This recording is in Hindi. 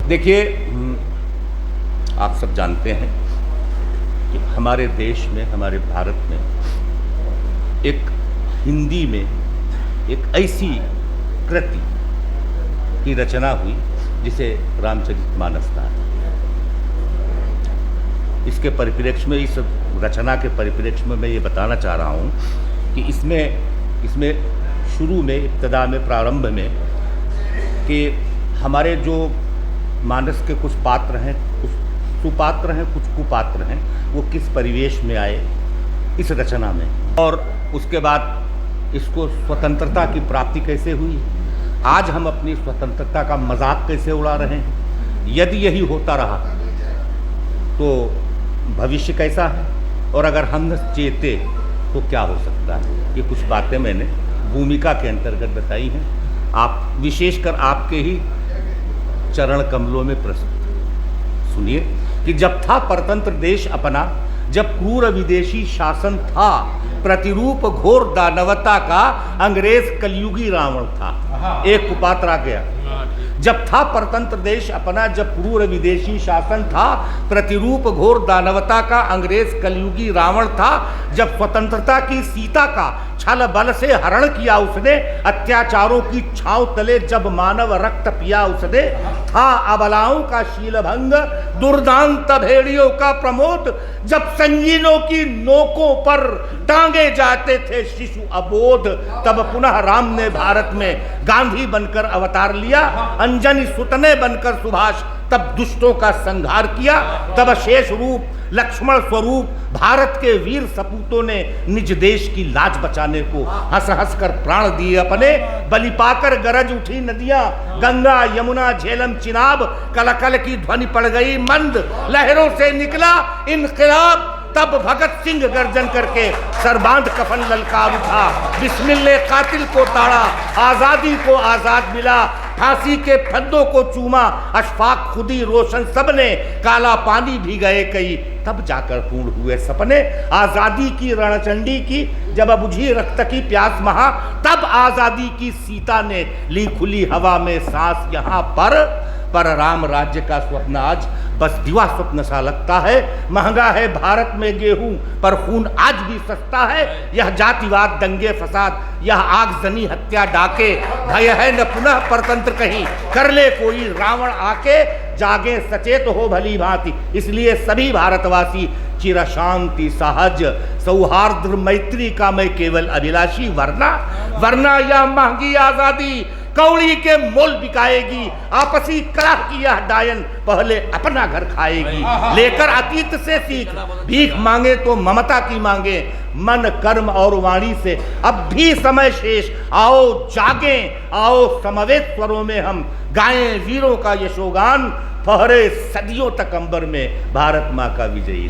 देखिए, आप सब जानते हैं कि हमारे देश में, हमारे भारत में एक हिंदी में एक ऐसी कृति की रचना हुई जिसे रामचरितमानस कहा। इसके परिप्रेक्ष्य में, इस रचना के परिप्रेक्ष्य में मैं ये बताना चाह रहा हूँ कि इसमें शुरू में, इब्तदा में, प्रारंभ में कि हमारे जो मानस के कुछ पात्र हैं, कुछ सुपात्र हैं, कुछ कुपात्र हैं, वो किस परिवेश में आए इस रचना में, और उसके बाद इसको स्वतंत्रता की प्राप्ति कैसे हुई, आज हम अपनी स्वतंत्रता का मजाक कैसे उड़ा रहे हैं, यदि यही होता रहा तो भविष्य कैसा है, और अगर हम चेते तो क्या हो सकता है। ये कुछ बातें मैंने भूमिका के अंतर्गत बताई हैं, आप विशेषकर आपके ही चरण कमलों में प्रस्तुत सुनिए कि जब था परतंत्र देश अपना, जब क्रूर विदेशी शासन था, प्रतिरूप घोर दानवता का अंग्रेज कलयुगी रावण था। एक कुपात्र आ गया। जब था परतंत्र देश अपना, जब क्रूर विदेशी शासन था, प्रतिरूप घोर दानवता का अंग्रेज कलयुगी रावण था। जब स्वतंत्रता की सीता का छल बल से हरण किया उसने, अत्याचारों की छांव तले जब मानव रक्त पिया उसने, था अबलाओं का शीलभंग, दुर्दांत भेड़ियों का प्रमोद। जब संगीनों की नोकों पर टांगे जाते थे शिशु अबोध, तब पुनः राम ने भारत में गांधी बनकर अवतार लिया, अंजनी सुतने बनकर सुभाष तब दुष्टों का संहार किया। तब शेष रूप लक्ष्मण स्वरूप भारत के वीर सपूतों ने निज देश की लाज बचाने को हंस हंस कर प्राण दिए अपने। बलि पाकर गरज उठी नदियां, गंगा यमुना झेलम चिनाब, कलकल की ध्वनि पड़ गई मंद, लहरों से निकला इनकलाब। तब भगत सिंह गर्जन करके सरबांध कफन ललकार उठा, बिस्मिल्लाह कातिल को ताड़ा, आजादी को आजाद मिला, फांसी के फंदों को चूमा, अशफाक खुदी रोशन सबने, काला पानी भी गए कई, तब जाकर पूर्ण हुए सपने। आजादी की रणचंडी की जब बुझी रक्त की प्यास महा, तब आजादी की सीता ने ली खुली हवा में सांस यहाँ पर राम राज्य का स्वप्न आज बस दिवा स्वप्न सा लगता है। महंगा है भारत में गेहूं, पर खून आज भी सस्ता है। यह जातिवाद दंगे फसाद, यह आगजनी हत्या डाके, भय है न पुनः परतंत्र कहीं, कर ले कोई रावण आके, जागे सचेत हो भली भांति। इसलिए सभी भारतवासी चिर शांति सहज सौहार्द मैत्री का मैं केवल अभिलाषी, वरना यह महंगी आजादी कौड़ी के मोल बिकाएगी। आपसी कलह की यह डायन पहले अपना घर खाएगी। लेकर अतीत से सीख, भीख मांगे तो ममता की मांगे, मन कर्म और वाणी से अब भी समय शेष। आओ जागें, आओ समवेत स्वरों में हम गाएं वीरों का यशोगान, फहरे सदियों तक अंबर में भारत माँ का विजयी।